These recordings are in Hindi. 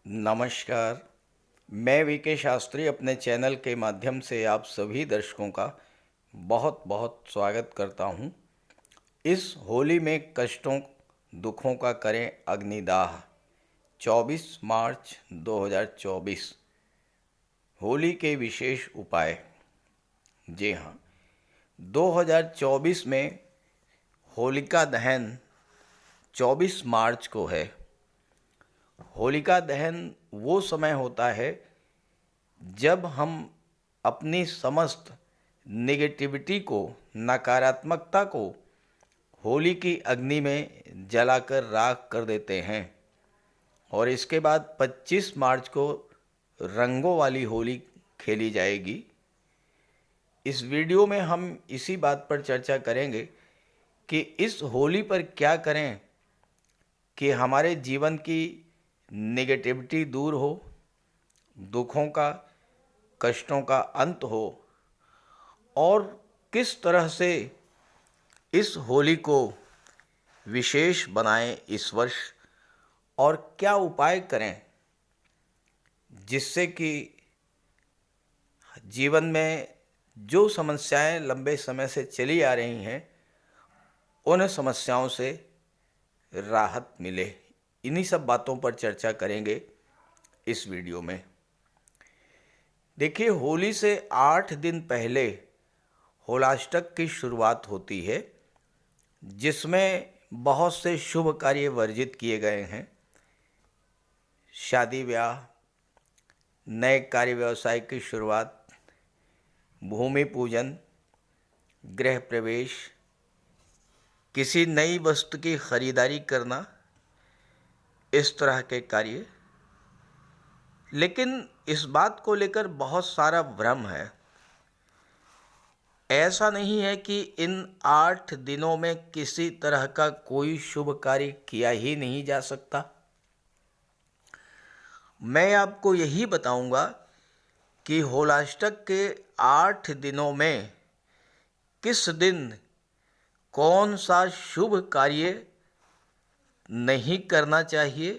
नमस्कार। मैं वीके शास्त्री अपने चैनल के माध्यम से आप सभी दर्शकों का बहुत बहुत स्वागत करता हूं। इस होली में कष्टों दुखों का करें अग्निदाह। 24 मार्च 2024 होली के विशेष उपाय। जी हाँ, 2024 में होलिका दहन 24 मार्च को है। होलिका दहन वो समय होता है जब हम अपनी समस्त नेगेटिविटी को, नकारात्मकता को होली की अग्नि में जलाकर राख कर देते हैं और इसके बाद 25 मार्च को रंगों वाली होली खेली जाएगी। इस वीडियो में हम इसी बात पर चर्चा करेंगे कि इस होली पर क्या करें कि हमारे जीवन की नेगेटिविटी दूर हो, दुखों का, कष्टों का अंत हो और किस तरह से इस होली को विशेष बनाएं इस वर्ष और क्या उपाय करें जिससे कि जीवन में जो समस्याएं लंबे समय से चली आ रही हैं उन समस्याओं से राहत मिले। इन्हीं सब बातों पर चर्चा करेंगे इस वीडियो में। देखिए, होली से 8 दिन पहले होलाष्टक की शुरुआत होती है जिसमें बहुत से शुभ कार्य वर्जित किए गए हैं। शादी ब्याह, नए कार्य व्यवसाय की शुरुआत, भूमि पूजन, गृह प्रवेश, किसी नई वस्तु की खरीदारी करना, इस तरह के कार्य। लेकिन इस बात को लेकर बहुत सारा भ्रम है। ऐसा नहीं है कि इन 8 दिनों में किसी तरह का कोई शुभ कार्य किया ही नहीं जा सकता। मैं आपको यही बताऊंगा कि होलाष्टक के 8 दिनों में किस दिन कौन सा शुभ कार्य नहीं करना चाहिए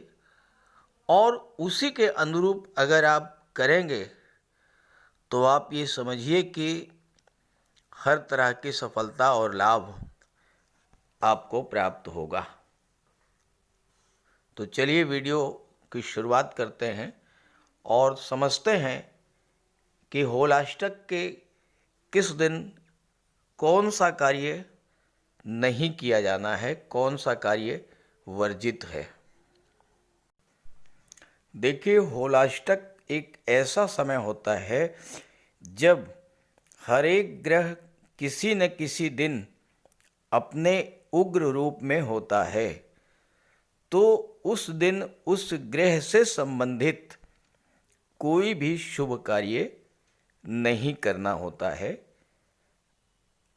और उसी के अनुरूप अगर आप करेंगे तो आप ये समझिए कि हर तरह की सफलता और लाभ आपको प्राप्त होगा। तो चलिए वीडियो की शुरुआत करते हैं और समझते हैं कि होलाष्टक के किस दिन कौन सा कार्य नहीं किया जाना है, कौन सा कार्य वर्जित है। देखिए, होलाष्टक एक ऐसा समय होता है जब हर एक ग्रह किसी न किसी दिन अपने उग्र रूप में होता है, तो उस दिन उस ग्रह से संबंधित कोई भी शुभ कार्य नहीं करना होता है।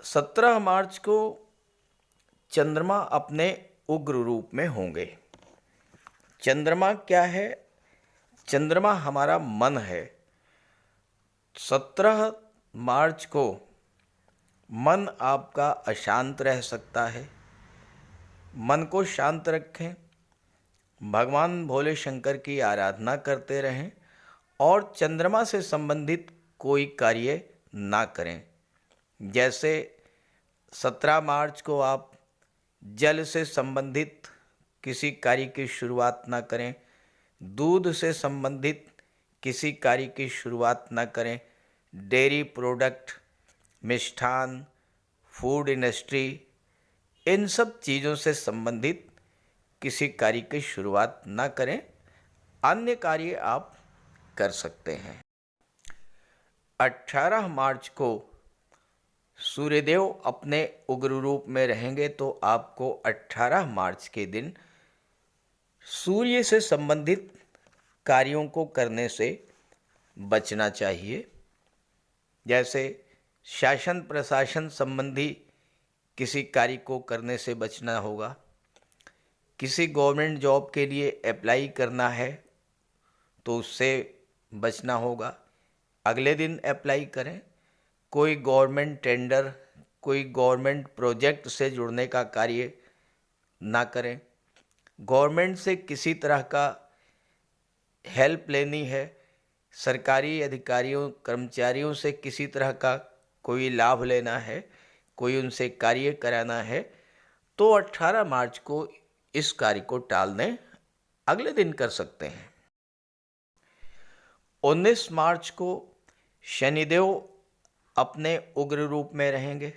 17 मार्च को चंद्रमा अपने उग्र रूप में होंगे। चंद्रमा क्या है? चंद्रमा हमारा मन है। 17 मार्च को मन आपका अशांत रह सकता है। मन को शांत रखें, भगवान भोले शंकर की आराधना करते रहें और चंद्रमा से संबंधित कोई कार्य ना करें। जैसे 17 मार्च को आप जल से संबंधित किसी कार्य की शुरुआत ना करें, दूध से संबंधित किसी कार्य की शुरुआत ना करें, डेयरी प्रोडक्ट, मिष्ठान, फूड इंडस्ट्री, इन सब चीज़ों से संबंधित किसी कार्य की शुरुआत ना करें। अन्य कार्य आप कर सकते हैं। 18 मार्च को सूर्यदेव अपने उग्र रूप में रहेंगे, तो आपको 18 मार्च के दिन सूर्य से संबंधित कार्यों को करने से बचना चाहिए। जैसे शासन प्रशासन संबंधी किसी कार्य को करने से बचना होगा। किसी गवर्नमेंट जॉब के लिए अप्लाई करना है तो उससे बचना होगा, अगले दिन अप्लाई करें। कोई गवर्नमेंट टेंडर, कोई गवर्नमेंट प्रोजेक्ट से जुड़ने का कार्य ना करें। गवर्नमेंट से किसी तरह का हेल्प लेनी है, सरकारी अधिकारियों कर्मचारियों से किसी तरह का कोई लाभ लेना है, कोई उनसे कार्य कराना है, तो 18 मार्च को इस कार्य को टाल दें, अगले दिन कर सकते हैं। 19 मार्च को शनिदेव अपने उग्र रूप में रहेंगे,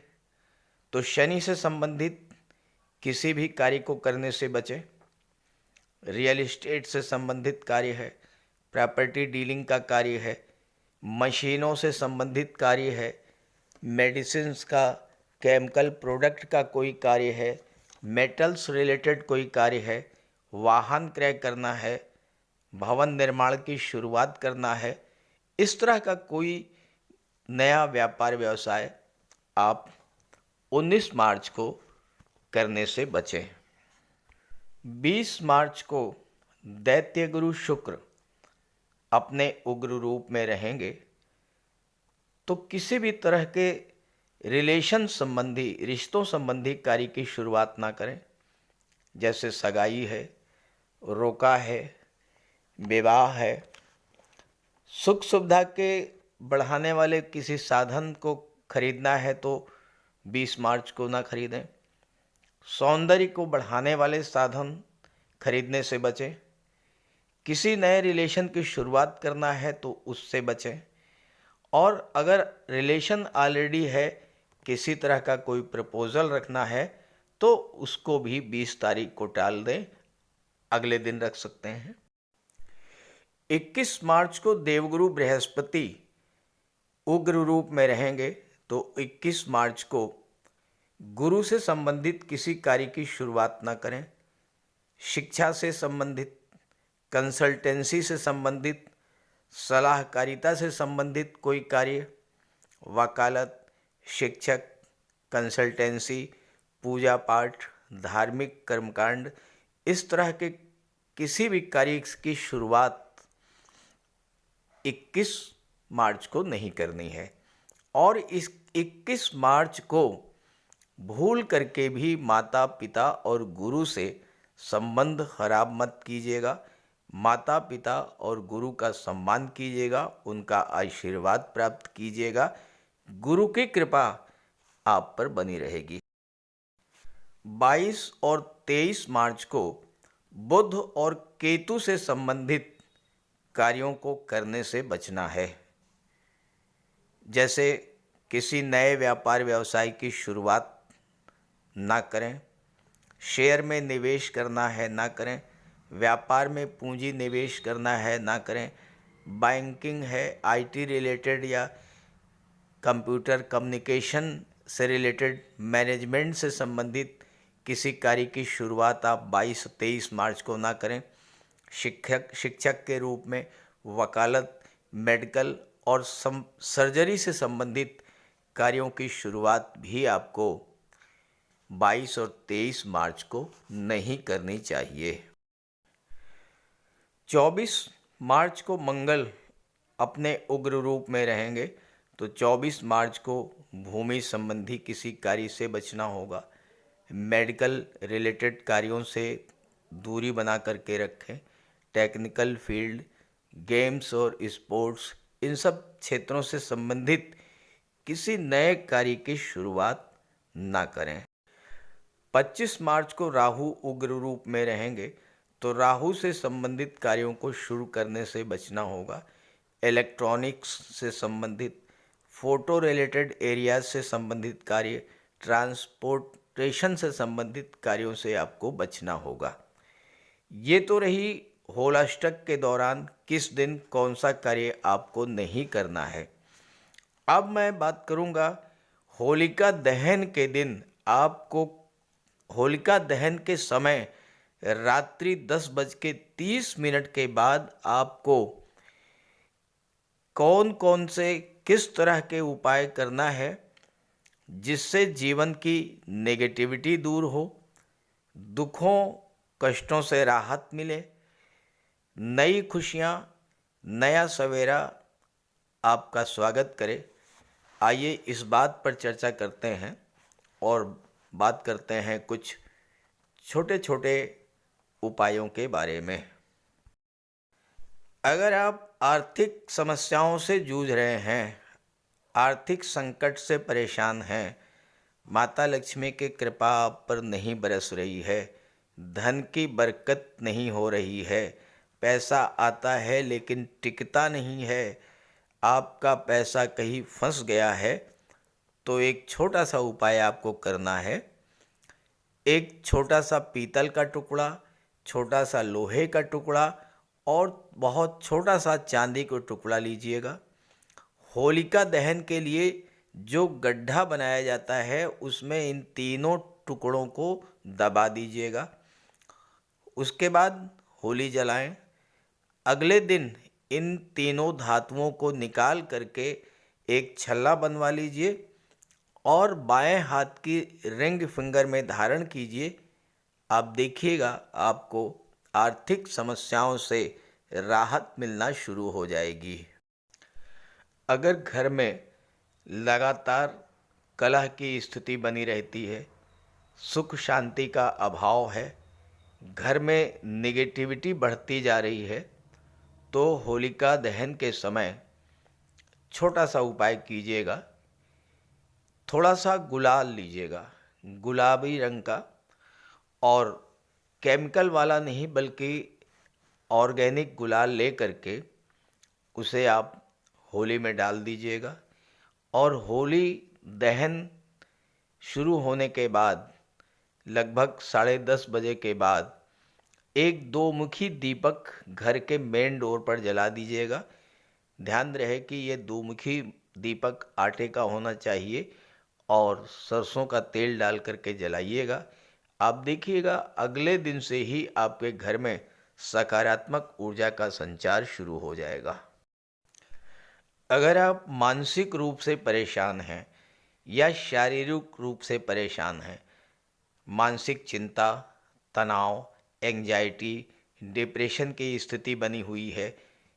तो शनि से संबंधित किसी भी कार्य को करने से बचें। रियल एस्टेट से संबंधित कार्य है, प्रॉपर्टी डीलिंग का कार्य है, मशीनों से संबंधित कार्य है, मेडिसिन्स का, केमिकल प्रोडक्ट का कोई कार्य है, मेटल्स रिलेटेड कोई कार्य है, वाहन क्रय करना है, भवन निर्माण की शुरुआत करना है, इस तरह का कोई नया व्यापार व्यवसाय आप 19 मार्च को करने से बचें। 20 मार्च को दैत्य गुरु शुक्र अपने उग्र रूप में रहेंगे, तो किसी भी तरह के रिलेशन संबंधी, रिश्तों संबंधी कार्य की शुरुआत ना करें, जैसे सगाई है, रोका है, विवाह है। सुख सुविधा के बढ़ाने वाले किसी साधन को खरीदना है तो 20 मार्च को ना खरीदें। सौंदर्य को बढ़ाने वाले साधन खरीदने से बचें। किसी नए रिलेशन की शुरुआत करना है तो उससे बचें। और अगर रिलेशन ऑलरेडी है, किसी तरह का कोई प्रपोजल रखना है तो उसको भी 20 तारीख को टाल दें, अगले दिन रख सकते हैं। 21 मार्च को देवगुरु बृहस्पति उग्र रूप में रहेंगे, तो 21 मार्च को गुरु से संबंधित किसी कार्य की शुरुआत ना करें। शिक्षा से संबंधित, कंसल्टेंसी से संबंधित, सलाहकारिता से संबंधित कोई कार्य, वकालत, शिक्षक, कंसल्टेंसी, पूजा पाठ, धार्मिक कर्मकांड, इस तरह के किसी भी कार्य की शुरुआत 21 मार्च को नहीं करनी है। और इस 21 मार्च को भूल करके भी माता पिता और गुरु से संबंध खराब मत कीजिएगा। माता पिता और गुरु का सम्मान कीजिएगा, उनका आशीर्वाद प्राप्त कीजिएगा, गुरु की कृपा आप पर बनी रहेगी। 22 और 23 मार्च को बुध और केतु से संबंधित कार्यों को करने से बचना है। जैसे किसी नए व्यापार व्यवसाय की शुरुआत ना करें, शेयर में निवेश करना है ना करें, व्यापार में पूंजी निवेश करना है ना करें, बैंकिंग है, आईटी रिलेटेड या कंप्यूटर कम्युनिकेशन से रिलेटेड, मैनेजमेंट से संबंधित किसी कार्य की शुरुआत आप 22-23 मार्च को ना करें। शिक्षक के रूप में वकालत, मेडिकल और सर्जरी से संबंधित कार्यों की शुरुआत भी आपको 22 और 23 मार्च को नहीं करनी चाहिए। 24 मार्च को मंगल अपने उग्र रूप में रहेंगे, तो 24 मार्च को भूमि संबंधी किसी कार्य से बचना होगा। मेडिकल रिलेटेड कार्यों से दूरी बना करके रखें। टेक्निकल फील्ड, गेम्स और स्पोर्ट्स, इन सब क्षेत्रों से संबंधित किसी नए कार्य की शुरुआत ना करें। 25 मार्च को राहु उग्र रूप में रहेंगे, तो राहु से संबंधित कार्यों को शुरू करने से बचना होगा। इलेक्ट्रॉनिक्स से संबंधित, फोटो रिलेटेड एरियाज से संबंधित कार्य, ट्रांसपोर्टेशन से संबंधित कार्यों से आपको बचना होगा। ये तो रही होलाष्टक के दौरान किस दिन कौन सा कार्य आपको नहीं करना है। अब मैं बात करूंगा होलिका दहन के दिन। आपको होलिका दहन के समय रात्रि 10:30 के बाद आपको कौन कौन से किस तरह के उपाय करना है जिससे जीवन की नेगेटिविटी दूर हो, दुखों कष्टों से राहत मिले, नई खुशियाँ, नया सवेरा आपका स्वागत करे। आइए इस बात पर चर्चा करते हैं और बात करते हैं कुछ छोटे छोटे उपायों के बारे में। अगर आप आर्थिक समस्याओं से जूझ रहे हैं, आर्थिक संकट से परेशान हैं, माता लक्ष्मी की कृपा आप पर नहीं बरस रही है, धन की बरकत नहीं हो रही है, पैसा आता है लेकिन टिकता नहीं है, आपका पैसा कहीं फंस गया है, तो एक छोटा सा उपाय आपको करना है। एक छोटा सा पीतल का टुकड़ा, छोटा सा लोहे का टुकड़ा और बहुत छोटा सा चांदी का टुकड़ा लीजिएगा। होलिका दहन के लिए जो गड्ढा बनाया जाता है उसमें इन तीनों टुकड़ों को दबा दीजिएगा। उसके बाद होली जलाएं। अगले दिन इन तीनों धातुओं को निकाल करके एक छल्ला बनवा लीजिए और बाएं हाथ की रिंग फिंगर में धारण कीजिए। आप देखिएगा आपको आर्थिक समस्याओं से राहत मिलना शुरू हो जाएगी। अगर घर में लगातार कलह की स्थिति बनी रहती है, सुख शांति का अभाव है, घर में नेगेटिविटी बढ़ती जा रही है, तो होलिका दहन के समय छोटा सा उपाय कीजिएगा। थोड़ा सा गुलाल लीजिएगा, गुलाबी रंग का, और केमिकल वाला नहीं बल्कि ऑर्गेनिक गुलाल ले करके उसे आप होली में डाल दीजिएगा। और होली दहन शुरू होने के बाद लगभग 10:30 बजे के बाद एक दो मुखी दीपक घर के मेन डोर पर जला दीजिएगा। ध्यान रहे कि ये दो मुखी दीपक आटे का होना चाहिए और सरसों का तेल डाल करके जलाइएगा। आप देखिएगा अगले दिन से ही आपके घर में सकारात्मक ऊर्जा का संचार शुरू हो जाएगा। अगर आप मानसिक रूप से परेशान हैं या शारीरिक रूप से परेशान हैं, मानसिक चिंता, तनाव, एंजाइटी, डिप्रेशन की स्थिति बनी हुई है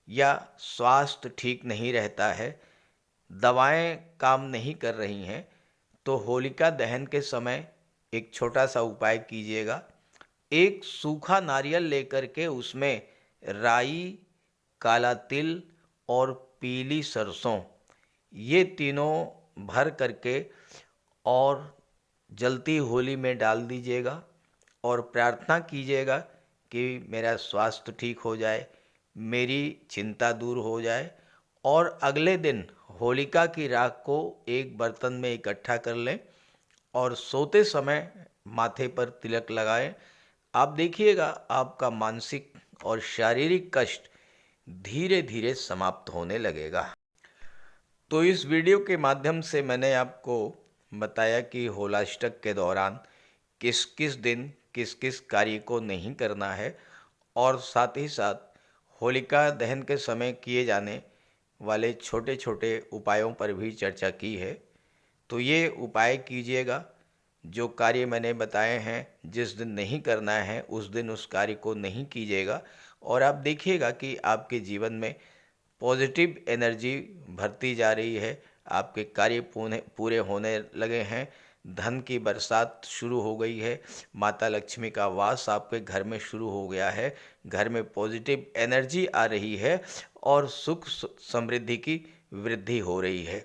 या स्वास्थ्य ठीक नहीं रहता है, दवाएं काम नहीं कर रही हैं, तो होलिका दहन के समय एक छोटा सा उपाय कीजिएगा। एक सूखा नारियल लेकर के उसमें राई, काला तिल और पीली सरसों, ये तीनों भर करके और जलती होली में डाल दीजिएगा और प्रार्थना कीजिएगा कि मेरा स्वास्थ्य ठीक हो जाए, मेरी चिंता दूर हो जाए। और अगले दिन होलिका की राख को एक बर्तन में इकट्ठा कर लें और सोते समय माथे पर तिलक लगाएं। आप देखिएगा आपका मानसिक और शारीरिक कष्ट धीरे धीरे समाप्त होने लगेगा। तो इस वीडियो के माध्यम से मैंने आपको बताया कि होलाष्टक के दौरान किस किस दिन किस किस कार्य को नहीं करना है, और साथ ही साथ होलिका दहन के समय किए जाने वाले छोटे छोटे उपायों पर भी चर्चा की है। तो ये उपाय कीजिएगा। जो कार्य मैंने बताए हैं, जिस दिन नहीं करना है उस दिन उस कार्य को नहीं कीजिएगा, और आप देखिएगा कि आपके जीवन में पॉजिटिव एनर्जी भरती जा रही है, आपके कार्य पूरे होने लगे हैं, धन की बरसात शुरू हो गई है, माता लक्ष्मी का वास आपके घर में शुरू हो गया है, घर में पॉजिटिव एनर्जी आ रही है और सुख समृद्धि की वृद्धि हो रही है।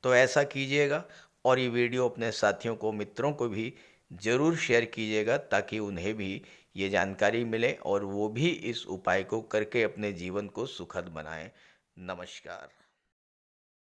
तो ऐसा कीजिएगा और ये वीडियो अपने साथियों को, मित्रों को भी ज़रूर शेयर कीजिएगा ताकि उन्हें भी ये जानकारी मिले और वो भी इस उपाय को करके अपने जीवन को सुखद बनाएं। नमस्कार।